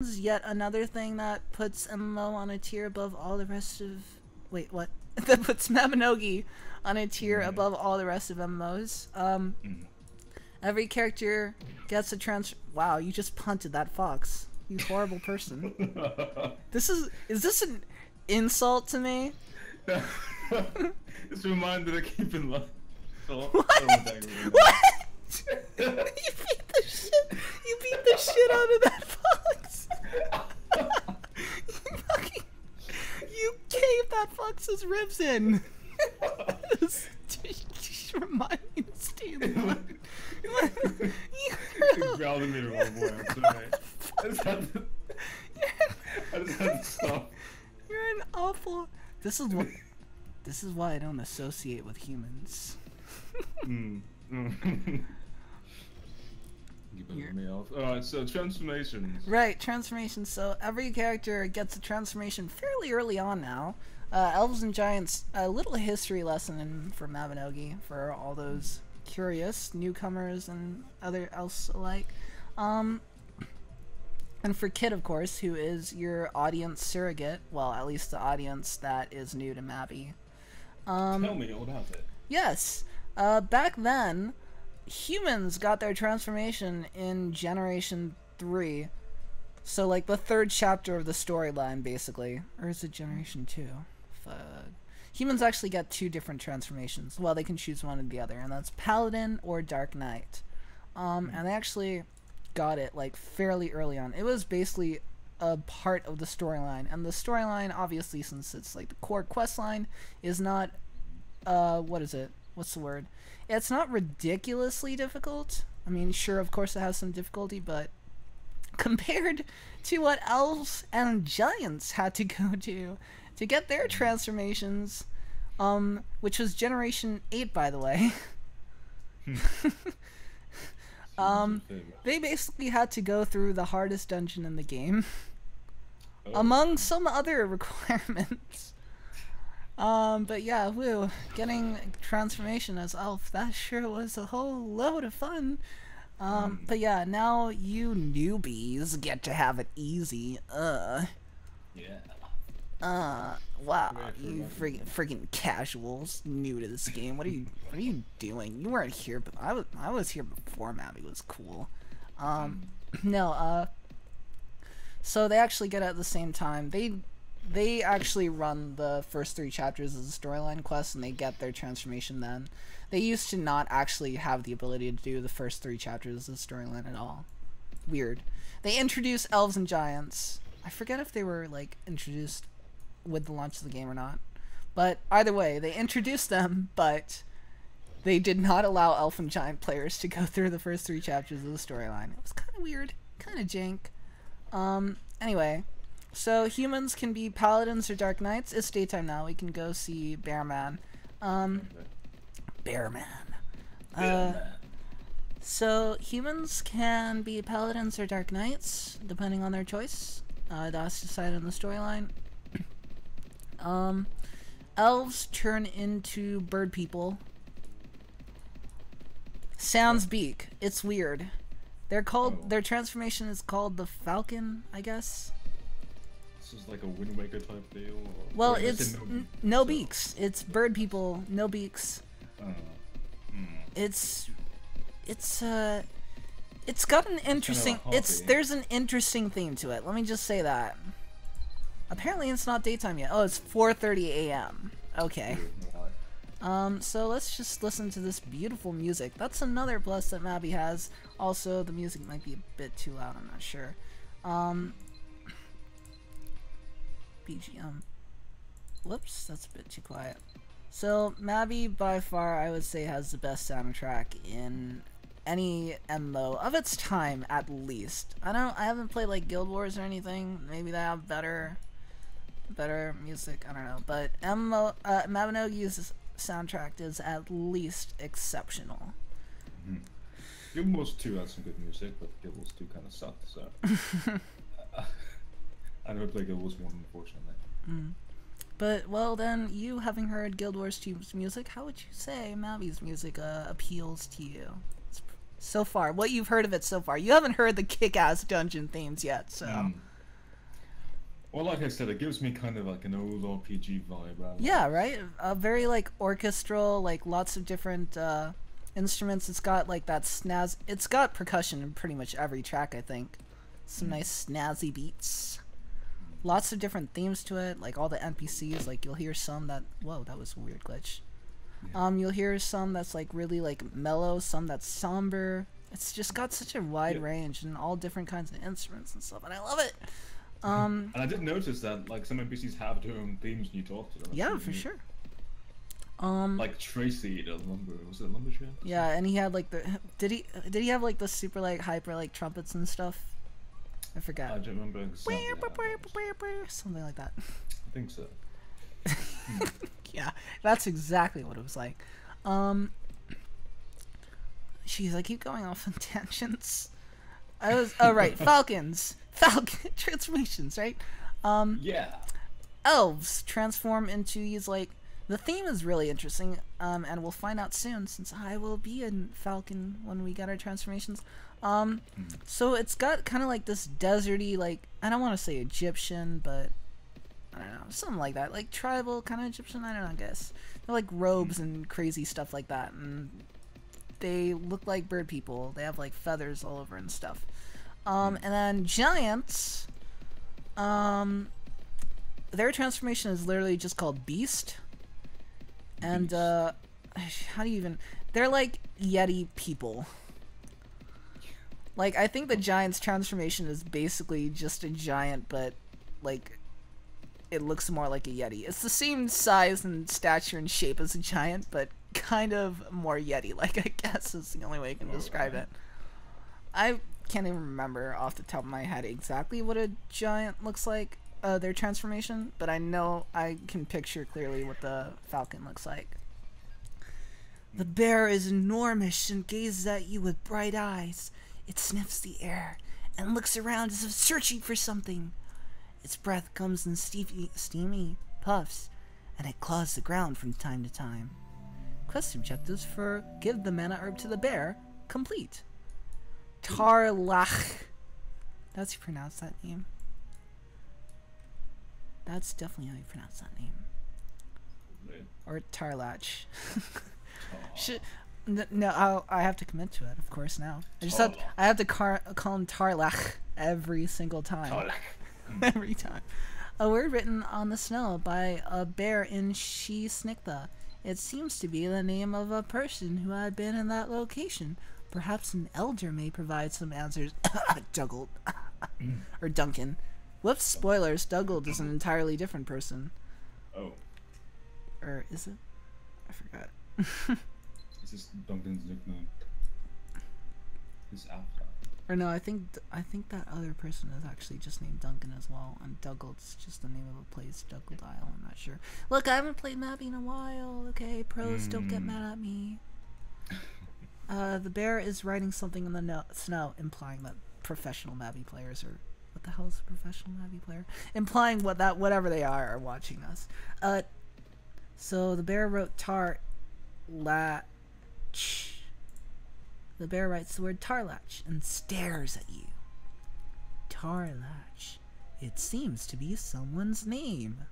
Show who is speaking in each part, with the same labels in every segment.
Speaker 1: yet another thing that puts MMO on a tier above all the rest of... Wait, what? That puts Mabinogi on a tier above all the rest of MMOs. Every character gets a Wow, you just punted that fox. You horrible person. Is this an insult to me?
Speaker 2: It's a reminder to keep in line.
Speaker 1: What? What? You beat the shit out of that fox. You caved that fox's ribs in. Just remind me to stay in line.
Speaker 2: You growled at me the wrong way, I'm sorry. I just had to stop.
Speaker 1: You're an awful... This is why I don't associate with humans.
Speaker 2: You me off. Alright, so transformations.
Speaker 1: Right, transformations. So every character gets a transformation fairly early on now. Elves and Giants, a little history lesson for Mabinogi for all those curious newcomers and other else alike. And for Kit, of course, who is your audience surrogate. Well, at least the audience that is new to Mabby.
Speaker 2: Tell me all about it.
Speaker 1: Yes. Back then, humans got their transformation in Generation 3. So, like, the third chapter of the storyline, basically. Or is it Generation 2? Fuck. Humans actually get two different transformations. Well, they can choose one or the other, and that's Paladin or Dark Knight. And they actually got it, like, fairly early on. It was basically a part of the storyline. And the storyline, obviously, since it's, like, the core quest line, is not, what is it? What's the word? It's not ridiculously difficult. I mean, sure, of course it has some difficulty, but compared to what elves and giants had to go to get their transformations, which was Generation 8, by the way, they basically had to go through the hardest dungeon in the game, among some other requirements. But yeah, woo, getting transformation as elf, that sure was a whole load of fun. But yeah, now you newbies get to have it easy.
Speaker 2: Yeah.
Speaker 1: Wow, you freaking casuals new to this game. What are you doing? You weren't here, but I was here before Mabby was cool. No, so they actually get it at the same time. They actually run the first 3 chapters as a storyline quest, and they get their transformation then. They used to not actually have the ability to do the first 3 chapters as a storyline at all. Weird. They introduced elves and giants. I forget if they were, like, introduced with the launch of the game or not. But either way, they introduced them, but they did not allow elf and giant players to go through the first 3 chapters of the storyline. It was kind of weird. Kind of jank. Anyway... So humans can be paladins or dark knights. It's daytime now. We can go see Bearman. Bearman. So humans can be paladins or dark knights, depending on their choice. That's decided in the storyline. Elves turn into bird people. Sans beak. It's weird. They're called. Their transformation is called the Falcon, I guess.
Speaker 2: This is like a Wind Waker type deal? Or
Speaker 1: well, it's no beaks. It's bird people, no beaks. It's got an interesting... There's an interesting theme to it. Let me just say that. Apparently it's not daytime yet. Oh, it's 4:30 a.m. Okay. So let's just listen to this beautiful music. That's another plus that Mabby has. Also, the music might be a bit too loud, I'm not sure. BGM. Whoops, that's a bit too quiet. So, Mabby, by far, I would say, has the best soundtrack in any MMO of its time, at least. I haven't played, like, Guild Wars or anything. Maybe they have better music, I don't know. But Mabinogi's soundtrack is at least exceptional.
Speaker 2: Guild Wars 2 had some good music, but Guild Wars 2 kind of sucked, so... I never played Guild Wars 1, unfortunately.
Speaker 1: But, well then, you having heard Guild Wars 2's music, how would you say Mabby's music appeals to you? So far, what you've heard of it so far. You haven't heard the kick-ass dungeon themes yet, so...
Speaker 2: Well, like I said, it gives me kind of like an old RPG vibe.
Speaker 1: Yeah, right? A very, like, orchestral, like, lots of different, instruments. It's got, like, that snaz... It's got percussion in pretty much every track, I think. Some nice snazzy beats. Lots of different themes to it, like, all the NPCs, like, you'll hear some that... Whoa, that was a weird glitch. You'll hear some that's, like, really, like, mellow, some that's somber. It's just got such a wide range and all different kinds of instruments and stuff, and I love it!
Speaker 2: And I did notice that like some NPCs have their own themes when you talk to them.
Speaker 1: Yeah, for sure.
Speaker 2: Like Tracy, was it a lumberjack?
Speaker 1: Yeah, and he had like the did he have like the super like hyper like trumpets and stuff? I forgot.
Speaker 2: I don't remember exactly.
Speaker 1: Something like that.
Speaker 2: I think so.
Speaker 1: Yeah, that's exactly what it was like. Jeez, I keep going off on tangents. Right, Falcon transformations, right?
Speaker 2: Yeah.
Speaker 1: Elves transform into these, like, the theme is really interesting, and we'll find out soon since I will be in Falcon when we get our transformations. So it's got kind of like this deserty, like, I don't want to say Egyptian, but I don't know, something like that, like tribal kind of Egyptian, I don't know, I guess. They're like robes and crazy stuff like that, and they look like bird people. They have like feathers all over and stuff. And then giants, their transformation is literally just called Beast. And, how do you even... They're like Yeti people. Like, I think the giant's transformation is basically just a giant, but, like, it looks more like a Yeti. It's the same size and stature and shape as a giant, but kind of more Yeti-like, I guess is the only way I can describe it. I can't even remember off the top of my head exactly what a giant looks like, their transformation, but I know I can picture clearly what the falcon looks like. The bear is enormous and gazes at you with bright eyes. It sniffs the air and looks around as if searching for something. Its breath comes in steamy puffs, and it claws the ground from time to time. Quest objectives for Give the Mana Herb to the Bear complete. Tarlach. That's how you pronounce that name. That's definitely how you pronounce that name. Or Tarlach. No, I have to commit to it, of course, now. I have to call him Tarlach every single time. Every time. A word written on the snow by a bear in Snikta. It seems to be the name of a person who had been in that location. Perhaps an elder may provide some answers. Dougled. Or Duncan. Whoops, spoilers. Dougled is an entirely different person.
Speaker 2: Oh.
Speaker 1: Or is it? I forgot.
Speaker 2: Is this Duncan's nickname? His avatar.
Speaker 1: Or no, I think that other person is actually just named Duncan as well, and Dougald's just the name of a place, Dougald Isle, I'm not sure. Look, I haven't played Mabby in a while, okay? Pros, don't get mad at me. The bear is writing something in the snow, implying that professional Mabby players are... What the hell is a professional Mabby player? Implying whatever they are watching us. So the bear wrote Tarlach. The bear writes the word Tarlach and stares at you. Tarlach. It seems to be someone's name.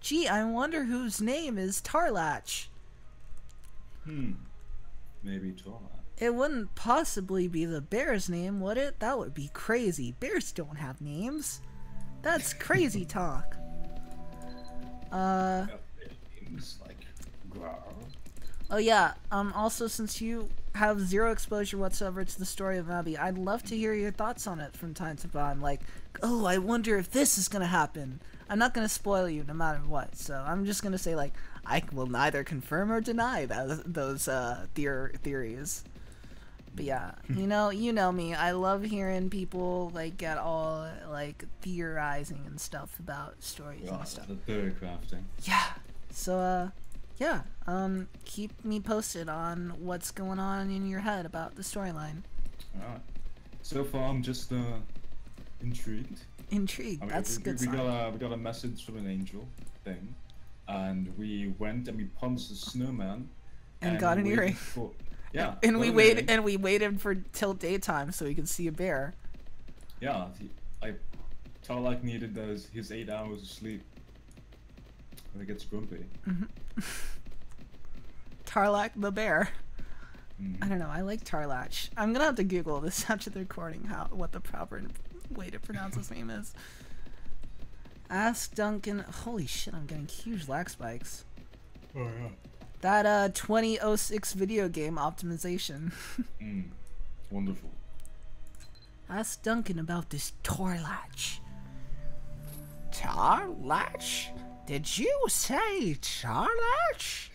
Speaker 1: Gee, I wonder whose name is Tarlach.
Speaker 2: Maybe Tarlach.
Speaker 1: It wouldn't possibly be the bear's name, would it? That would be crazy. Bears don't have names. That's crazy talk.
Speaker 2: Names like Growl.
Speaker 1: Oh yeah, also since you have zero exposure whatsoever to the story of Mabby, I'd love to hear your thoughts on it from time to time. Like, oh, I wonder if this is gonna happen. I'm not gonna spoil you no matter what, so I'm just gonna say, like, I will neither confirm or deny those theories. But yeah, you know me. I love hearing people like get all like theorizing and stuff about stories and stuff.
Speaker 2: The theory crafting.
Speaker 1: Yeah. So yeah, keep me posted on what's going on in your head about the storyline.
Speaker 2: Alright. So far, I'm just intrigued.
Speaker 1: Intrigued. That's a good sign.
Speaker 2: We got a message from an angel thing, and we went and we punched the snowman.
Speaker 1: And got an earring.
Speaker 2: Yeah.
Speaker 1: And we waited for till daytime so we could see a bear.
Speaker 2: Yeah, I Tarlac needed his 8 hours of sleep. And it gets grumpy.
Speaker 1: Tarlac the bear. I don't know. I like Tarlac. I'm gonna have to Google this after the recording what the proper way to pronounce his name is. Ask Duncan. Holy shit! I'm getting huge lag spikes.
Speaker 2: Oh yeah.
Speaker 1: That 2006 video game optimization.
Speaker 2: Wonderful.
Speaker 1: Ask Duncan about this Tarlac. Tarlac? Did you say Tarlac?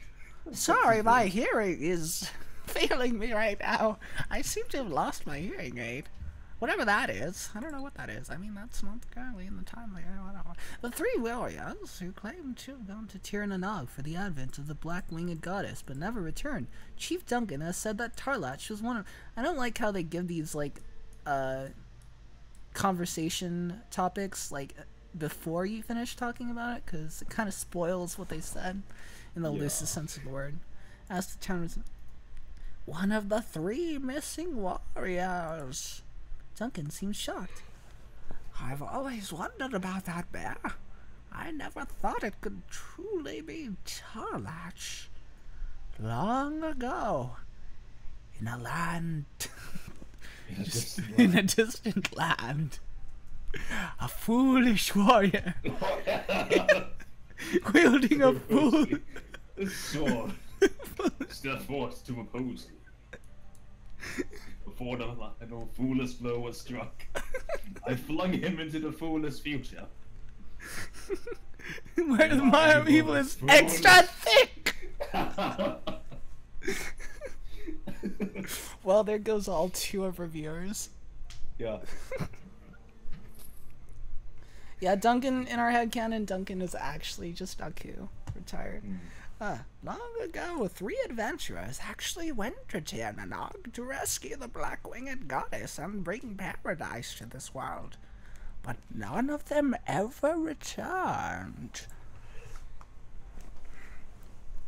Speaker 1: Sorry, my hearing is failing me right now. I seem to have lost my hearing aid. Whatever that is. I don't know what that is. I mean, that's not currently in the timeline. I don't know. The three warriors who claimed to have gone to Tir na Nog for the advent of the black-winged goddess but never returned. Chief Duncan has said that Tarlac was one of... I don't like how they give these, like, conversation topics, like, before you finish talking about it, because it kind of spoils what they said in the loosest sense of the word. As the town was... One of the three missing warriors. Duncan seems shocked. I've always wondered about that bear. I never thought it could truly be Tarlac. Long ago, in a land... in a distant land, a foolish warrior wielding a fool...
Speaker 2: sword. Still forced to oppose me. Before the final foolish blow was struck, I flung him into the foolish future.
Speaker 1: Where my evil is extra thick! Well, there goes all 2 of our viewers.
Speaker 2: Yeah.
Speaker 1: Yeah, Duncan, in our headcanon, Duncan is actually just Aku, retired. Long ago, 3 adventurers actually went to Tir na Nog to rescue the black-winged goddess and bring paradise to this world. But none of them ever returned.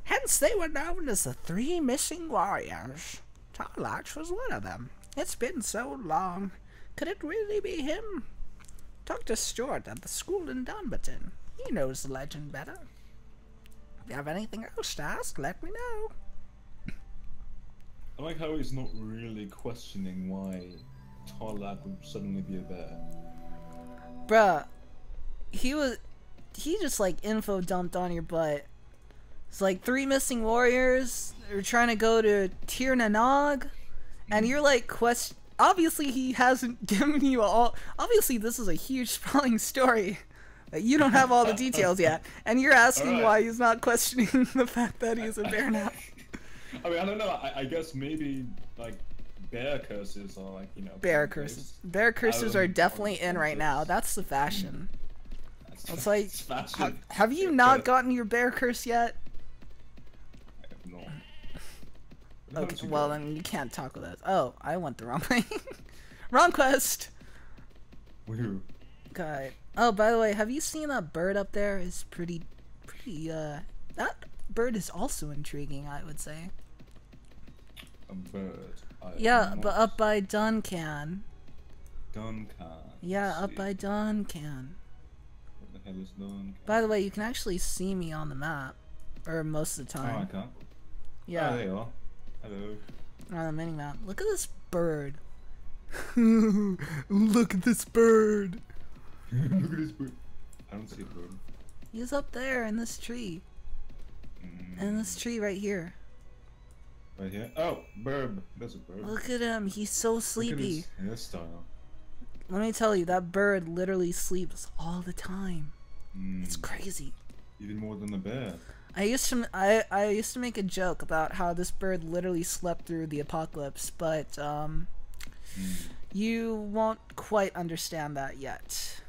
Speaker 1: Hence, they were known as the 3 missing warriors. Tarlac was one of them. It's been so long. Could it really be him? Talk to Stuart at the school in Dunbarton. He knows the legend better. If you have anything else to ask, let me know.
Speaker 2: I like how he's not really questioning why Tarlac would suddenly be a bear.
Speaker 1: Bruh, he just like info dumped on your butt. It's like 3 missing warriors are trying to go to Tir na Nog, and you're like obviously he hasn't given you all. Obviously this is a huge sprawling story. You don't have all the details yet, and you're asking why he's not questioning the fact that he's a bear now.
Speaker 2: I mean, I don't know. I guess maybe like bear curses are like, you know.
Speaker 1: Bear curses. Bear curses are definitely in right now. That's the fashion. It's like, have you not gotten your bear curse yet?
Speaker 2: I have not.
Speaker 1: Okay, well then you can't talk with us. Oh, I went the wrong way. Wrong quest.
Speaker 2: Woohoo.
Speaker 1: God. Oh, by the way, have you seen that bird up there? It's pretty, that bird is also intriguing, I would say.
Speaker 2: A bird.
Speaker 1: Yeah, but up by Duncan.
Speaker 2: Duncan.
Speaker 1: Yeah, up by Duncan.
Speaker 2: What the hell is Duncan?
Speaker 1: By the way, you can actually see me on the map. Or most of the time.
Speaker 2: Oh, I can't.
Speaker 1: Yeah.
Speaker 2: Oh, there you are. Hello.
Speaker 1: On the mini-map. Look at this bird. Look at this bird.
Speaker 2: Look at this bird. I don't see a bird.
Speaker 1: He's up there in this tree. And this tree right here.
Speaker 2: Right here? Oh, bird. There's a bird.
Speaker 1: Look at him. He's so sleepy.
Speaker 2: Look at his hairstyle.
Speaker 1: Let me tell you, that bird literally sleeps all the time. It's crazy.
Speaker 2: Even more than the bear.
Speaker 1: I used to make a joke about how this bird literally slept through the apocalypse, but you won't quite understand that yet.